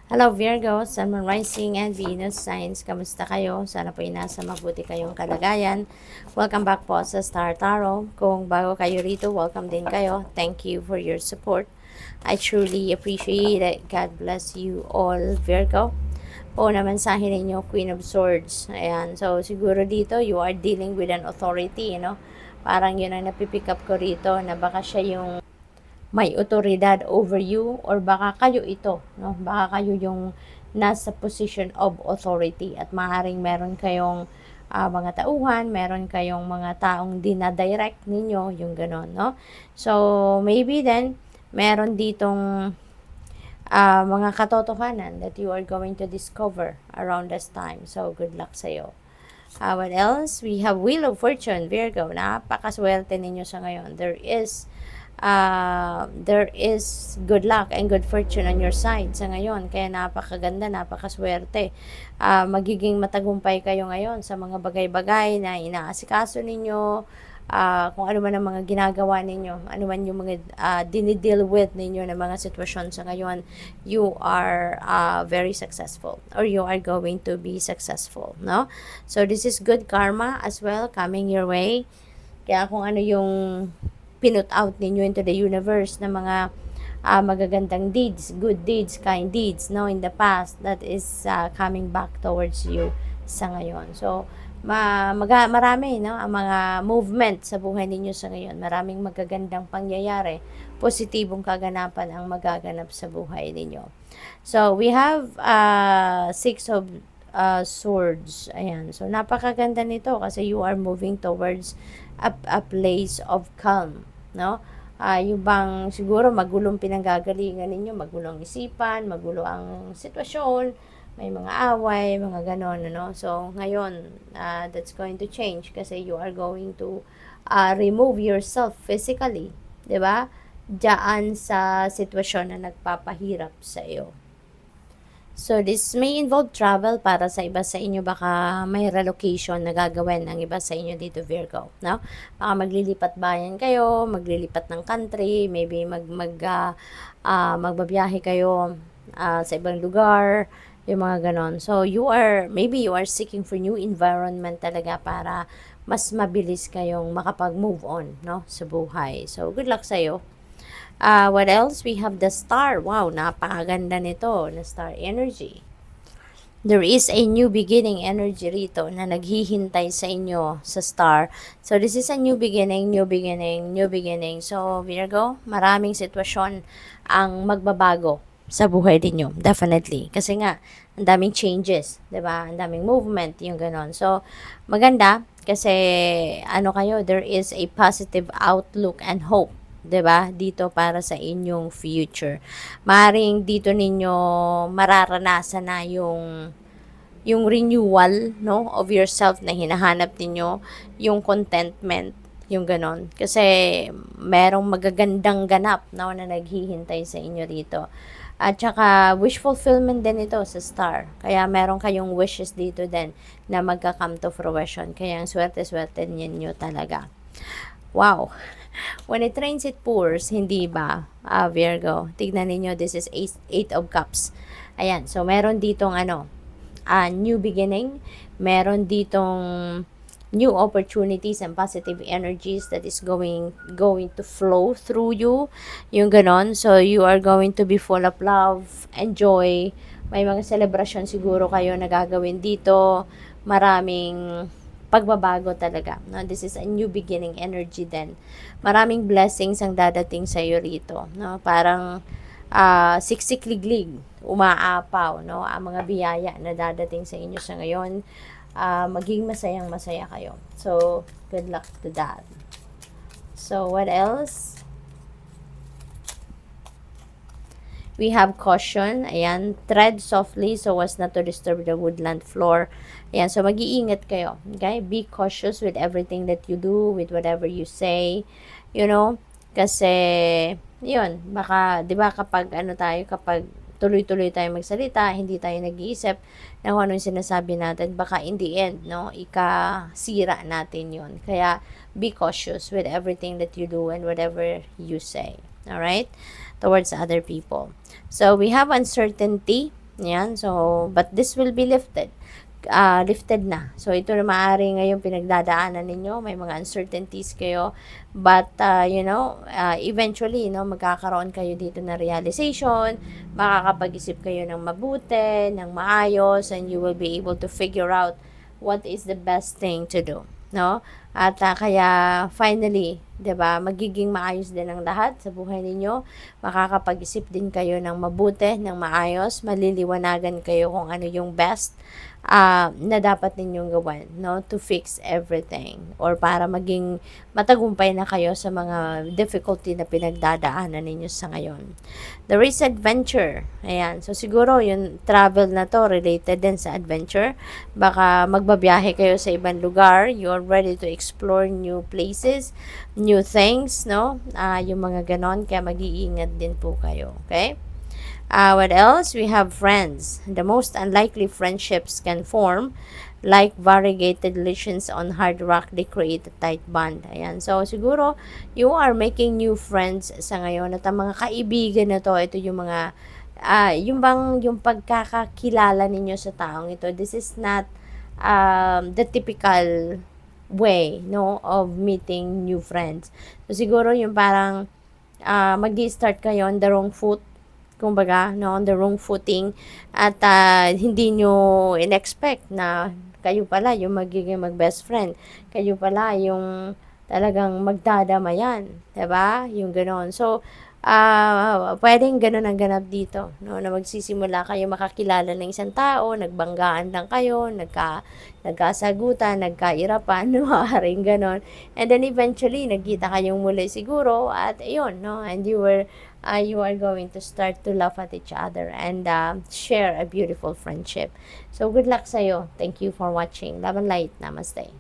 Hello Virgo, Sun, Moon, Rising, and Venus signs. Kamusta kayo? Sana po nasa mabuti kayong kalagayan. Welcome back po sa Star Tarot. Kung bago kayo rito, welcome din kayo. Thank you for your support. I truly appreciate it. God bless you all, Virgo. Po naman sa ninyo, Queen of Swords. Ayan. So, siguro dito, you are dealing with an authority, Parang yun ang napipick up ko rito na baka siya yung may otoridad over you or baka kayo ito, no? Baka kayo yung nasa position of authority at maaaring meron kayong mga tauhan, meron kayong mga taong dinadirect ninyo, yung ganon, no? So, maybe then, meron ditong mga katotohanan that you are going to discover around this time. So, good luck sa'yo. What else? We have Wheel of Fortune, Virgo. Napakaswerte ninyo sa ngayon. There is good luck and good fortune on your side sa ngayon. Kaya napakaganda, napakaswerte. Magiging matagumpay kayo ngayon sa mga bagay-bagay na inaasikaso ninyo, kung ano man ang mga ginagawa ninyo, ano man yung mga dinideal with ninyo na mga sitwasyon sa ngayon, you are very successful or you are going to be successful, no? So this is good karma as well coming your way. Kaya kung ano yung pinut out ninyo into the universe na mga magagandang deeds, good deeds, kind deeds, no, in the past, that is coming back towards you sa ngayon. So, marami, no, ang mga movement sa buhay ninyo sa ngayon. Maraming magagandang pangyayari, positibong kaganapan ang magaganap sa buhay ninyo. So, we have Six of Swords. Ayan. So, napakaganda nito kasi you are moving towards a place of calm, no? Yung bang siguro magulong pinanggagalingan ninyo, magulong isipan, magulo ang sitwasyon, may mga away, mga ganon, ano? So, ngayon, that's going to change kasi you are going to remove yourself physically, di ba? Diyan sa sitwasyon na nagpapahirap sa iyo. So, this may involve travel para sa iba sa inyo. Baka may relocation na gagawin ng iba sa inyo dito, Virgo, no? Baka maglilipat bayan kayo, maglilipat ng country, maybe magbabiyahe kayo sa ibang lugar, yung mga ganon. So, maybe you are seeking for new environment talaga para mas mabilis kayong makapag-move on, no? Sa buhay. So, good luck sa'yo. What else? We have the star. Wow, napakaganda nito na star energy. There is a new beginning energy rito na naghihintay sa inyo sa star. So, this is a new beginning, new beginning, new beginning. So, Virgo, maraming sitwasyon ang magbabago sa buhay ninyo. Definitely. Kasi nga, ang daming changes, 'di ba? Ang daming movement, yung ganon. So, maganda kasi there is a positive outlook and hope, 'di ba? Dito para sa inyong future. Maring dito ninyo mararanasan na yung renewal, no, of yourself na hinahanap ninyo, yung contentment, yung ganon. Kasi merong magagandang ganap, no, na naghihintay sa inyo rito. At saka, wish fulfillment din ito sa star. Kaya meron kayong wishes dito din na magka-come to fruition. Kaya ang swerte-swerte ninyo talaga. Wow! When it rains, it pours. Hindi ba, Virgo? Tignan ninyo, this is Eight of Cups. Ayan, so meron ditong new beginning. Meron ditong new opportunities and positive energies that is going to flow through you, yung ganon. So you are going to be full of love and joy. May mga celebration siguro kayo na gagawin dito. Maraming pagbabago talaga, no? This is a new beginning energy then. Maraming blessings ang dadating sa iyo rito, no? Parang siksik-liglig, umaapaw, no? Ang mga biyaya na dadating sa inyo sa ngayon. Maging masayang-masaya kayo. So, good luck to that. So, what else? We have caution. Ayan, tread softly so as not to disturb the woodland floor. Ayan, so mag-iingat kayo. Okay? Be cautious with everything that you do, with whatever you say. Kasi, yun, baka, di ba kapag kapag tuloy-tuloy tayo magsalita, hindi tayo nag-iisip na kung ano yung sinasabi natin, baka in the end, no, ikasira natin yun. Kaya, be cautious with everything that you do and whatever you say. Alright? Towards other people. So, we have uncertainty. Yan, so, but this will be lifted. Lifted na. So, ito na maaari ngayong pinagdadaanan ninyo. May mga uncertainties kayo. But, eventually, magkakaroon kayo dito na realization. Makakapag-isip kayo ng mabuti, ng maayos, and you will be able to figure out what is the best thing to do. No? At kaya finally, 'di ba, magiging maayos din ang lahat sa buhay ninyo. Makakapag-isip din kayo ng mabuti, ng maayos, maliliwanagan kayo kung ano yung best na dapat ninyong gawin, no, to fix everything or para maging matagumpay na kayo sa mga difficulty na pinagdadaanan ninyo sa ngayon. There is adventure. Ayan. So, siguro yung travel na to related din sa adventure. Baka magbabiyahe kayo sa ibang lugar. You're ready to explore new places, new things, no? Yung mga ganon. Kaya mag-iingat din po kayo. Okay? What else? We have friends. The most unlikely friendships can form. Like variegated lesions on hard rock, they create a tight bond. Ayan. So, siguro, you are making new friends sa ngayon. At ang mga kaibigan na to, ito yung mga, yung pagkakakilala ninyo sa taong ito. This is not the typical way, no, of meeting new friends. So, siguro yung parang mag-start kayo on the wrong foot, kumbaga, no, on the wrong footing at hindi nyo in-expect na kayo pala yung magiging mag-best friend. Kayo pala yung talagang magdadamayan, 'di ba? Yung ganoon. So, pwedeng ganoon ang ganap dito, no, na magsisimula kayo makakilala ng isang tao, nagbanggaan lang kayo, nagkasagutan, nagkairapan, no, maaaring ganoon. And then eventually, nagkita kayong muli siguro at ayun, no, and you are going to start to laugh at each other and share a beautiful friendship. So, good luck sa'yo. Thank you for watching. Love and light. Namaste.